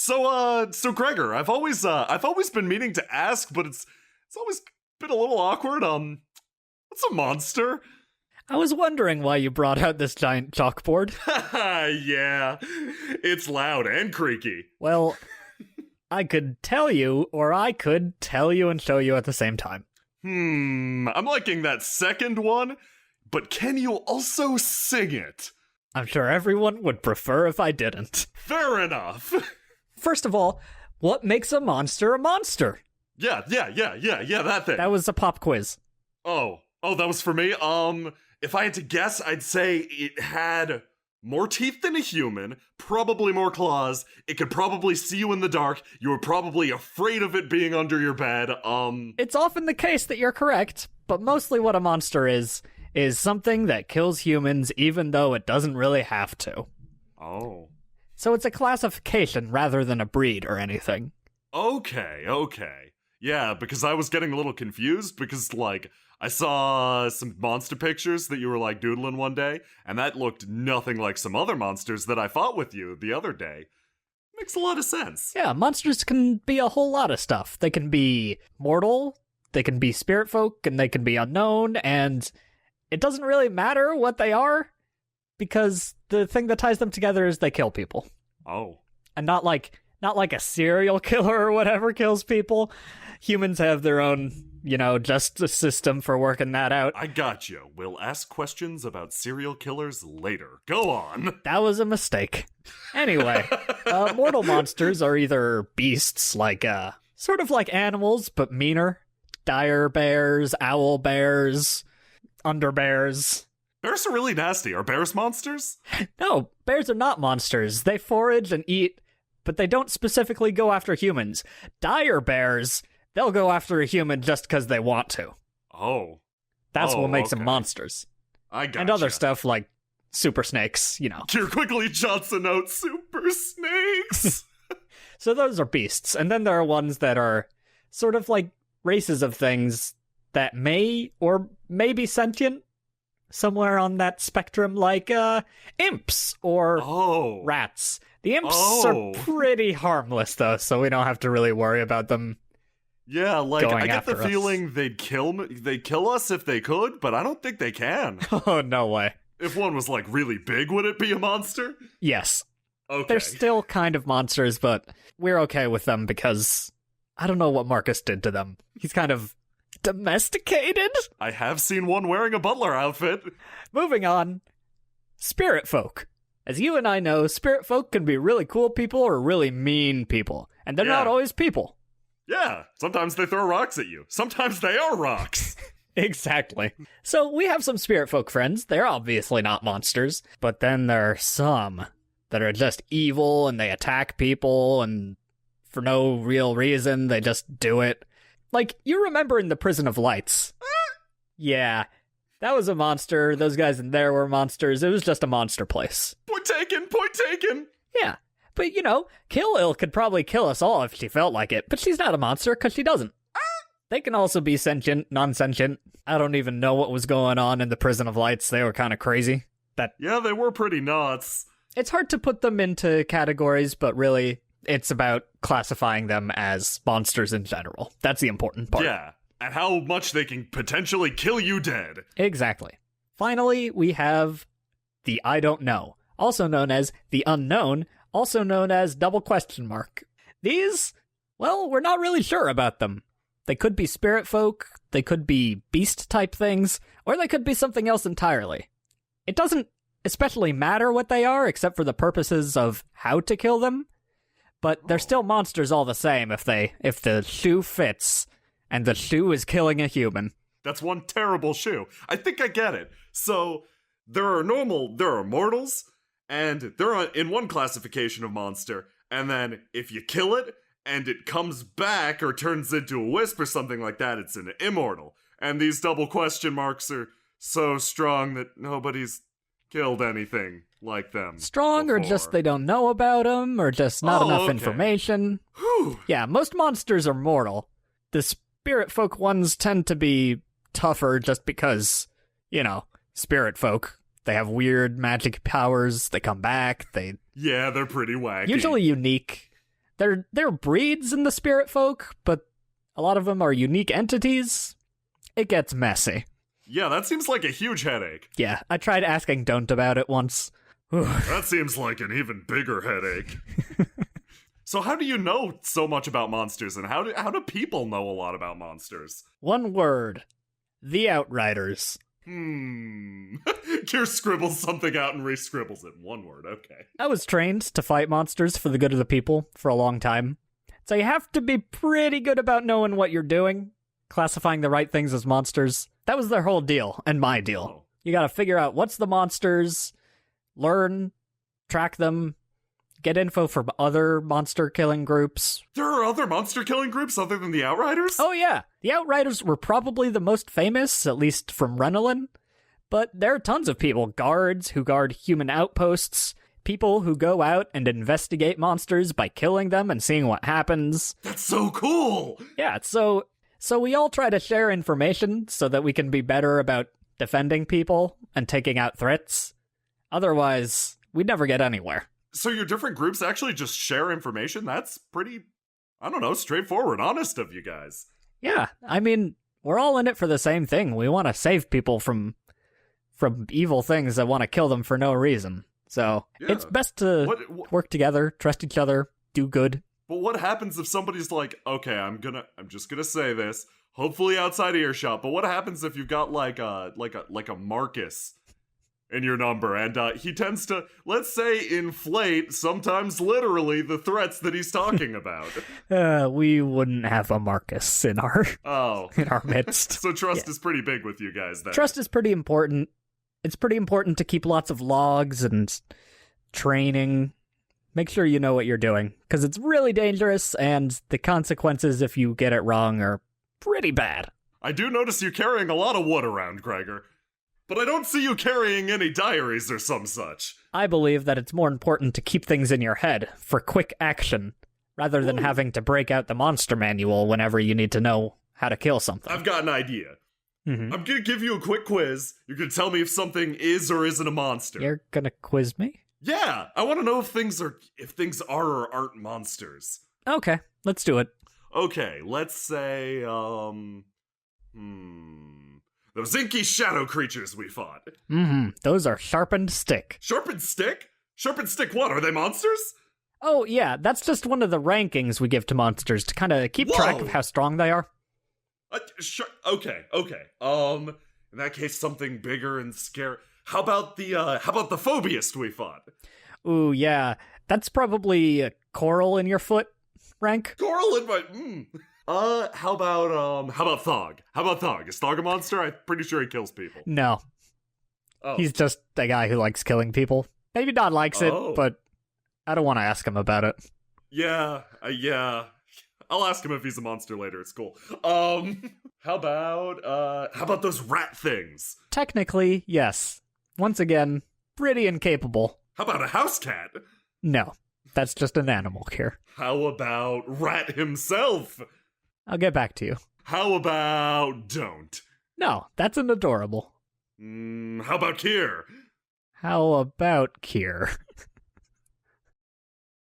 So Gregor, I've always been meaning to ask, but it's always been a little awkward. What's a monster? I was wondering why you brought out this giant chalkboard. Yeah, it's loud and creaky. Well, I could tell you, or I could tell you and show you at the same time. I'm liking that second one, but can you also sing it? I'm sure everyone would prefer if I didn't. Fair enough. First of all, what makes a monster a monster? Yeah, that thing. That was a pop quiz. Oh, that was for me? If I had to guess, I'd say it had more teeth than a human, probably more claws, it could probably see you in the dark, you were probably afraid of it being under your bed, It's often the case that you're correct, but mostly what a monster is something that kills humans even though it doesn't really have to. Oh. So it's a classification rather than a breed or anything. Okay. Yeah, because I was getting a little confused because, like, I saw some monster pictures that you were, like, doodling one day, and that looked nothing like some other monsters that I fought with you the other day. Makes a lot of sense. Yeah, monsters can be a whole lot of stuff. They can be mortal, they can be spirit folk, and they can be unknown, and it doesn't really matter what they are, because the thing that ties them together is they kill people. Oh. And not like a serial killer or whatever kills people. Humans have their own, justice system for working that out. I got you. We'll ask questions about serial killers later. Go on. That was a mistake. Anyway, mortal monsters are either beasts, like, sort of like animals, but meaner. Dire bears, owl bears, underbears. Bears are really nasty. Are bears monsters? No, bears are not monsters. They forage and eat, but they don't specifically go after humans. Dire bears, they'll go after a human just because they want to. Oh. That's what makes them monsters. I got And other stuff like super snakes, You're quickly Johnson out super snakes! So those are beasts. And then there are ones that are sort of like races of things that may or may be sentient. Somewhere on that spectrum, like imps or rats. The imps are pretty harmless, though, so we don't have to really worry about them. Yeah, like, I get the us. feeling they'd kill us if they could, but I don't think they can. Oh, no way. If one was, like, really big, would it be a monster? Yes. Okay. They're still kind of monsters, but we're okay with them because I don't know what Marcus did to them. He's kind of domesticated? I have seen one wearing a butler outfit. Moving on. Spirit folk. As you and I know, spirit folk can be really cool people or really mean people. And they're not always people. Yeah, sometimes they throw rocks at you. Sometimes they are rocks. Exactly. So we have some spirit folk friends. They're obviously not monsters. But then there are some that are just evil and they attack people and for no real reason, they just do it. Like, you remember in the Prison of Lights? Yeah, that was a monster. Those guys in there were monsters. It was just a monster place. Point taken! Yeah, but Kill-Ill could probably kill us all if she felt like it, but she's not a monster because she doesn't. They can also be sentient, non-sentient. I don't even know what was going on in the Prison of Lights. They were kind of crazy. Yeah, they were pretty nuts. It's hard to put them into categories, but really, it's about classifying them as monsters in general. That's the important part. Yeah, and how much they can potentially kill you dead. Exactly. Finally, we have the I don't know, also known as the unknown, also known as double question mark. These, well, we're not really sure about them. They could be spirit folk, they could be beast-type things, or they could be something else entirely. It doesn't especially matter what they are, except for the purposes of how to kill them. But they're still monsters all the same if the shoe fits, and the shoe is killing a human. That's one terrible shoe. I think I get it. So, there are mortals, and they're in one classification of monster, and then if you kill it, and it comes back or turns into a wisp or something like that, it's an immortal. And these double question marks are so strong that nobody's killed anything like them. Strong before. Or just they don't know about them, or just not enough information. Whew. Yeah, most monsters are mortal. The spirit folk ones tend to be tougher just because, spirit folk. They have weird magic powers, they come back, Yeah, they're pretty wacky. usually unique. They're breeds in the spirit folk, but a lot of them are unique entities. It gets messy. Yeah, that seems like a huge headache. Yeah, I tried asking Don't about it once. That seems like an even bigger headache. So how do you know so much about monsters, and how do people know a lot about monsters? One word. The Outriders. Kier scribbles something out and re-scribbles it. One word, okay. I was trained to fight monsters for the good of the people for a long time. So you have to be pretty good about knowing what you're doing, classifying the right things as monsters. That was their whole deal, and my deal. Oh. You gotta figure out what's the monsters, learn, track them, get info from other monster-killing groups. There are other monster-killing groups other than the Outriders? Oh yeah, the Outriders were probably the most famous, at least from Renelin. But there are tons of people, guards who guard human outposts, people who go out and investigate monsters by killing them and seeing what happens. That's so cool! Yeah, so we all try to share information so that we can be better about defending people and taking out threats. Otherwise, we'd never get anywhere. So your different groups actually just share information? That's pretty, I don't know, straightforward, honest of you guys. Yeah, I mean, we're all in it for the same thing. We want to save people from evil things that want to kill them for no reason. So Yeah. it's best to work together, trust each other, do good. But what happens if somebody's like, okay, I'm just gonna say this, hopefully outside of earshot, but what happens if you've got like a Marcus in your number, and he tends to, let's say, inflate, sometimes literally, the threats that he's talking about? We wouldn't have a Marcus in our midst. So trust is pretty big with you guys then. Trust is pretty important. It's pretty important to keep lots of logs and training. Make sure you know what you're doing, because it's really dangerous, and the consequences if you get it wrong are pretty bad. I do notice you carrying a lot of wood around, Gregor. But I don't see you carrying any diaries or some such. I believe that it's more important to keep things in your head for quick action, rather than having to break out the monster manual whenever you need to know how to kill something. I've got an idea. Mm-hmm. I'm gonna give you a quick quiz. You're gonna tell me if something is or isn't a monster. You're gonna quiz me? Yeah, I want to know if things are or aren't monsters. Okay, let's do it. Okay, let's say, those inky shadow creatures we fought. Those are sharpened stick. Sharpened stick? Sharpened stick what? Are they monsters? Oh, yeah, that's just one of the rankings we give to monsters to kind of keep track of how strong they are. Okay. In that case, something bigger and scary. How about the phobiast we fought? Ooh, yeah, that's probably a coral in your foot rank. Coral in my, how about Thog? How about Thog? Is Thog a monster? I'm pretty sure he kills people. No. Oh. He's just a guy who likes killing people. Maybe not likes it, but I don't want to ask him about it. Yeah. I'll ask him if he's a monster later. It's cool. How about those rat things? Technically, yes. Once again, pretty incapable. How about a house cat? No, that's just an animal here. How about Rat himself? I'll get back to you. How about Don't? No, that's an adorable. How about Kier? How about Kier?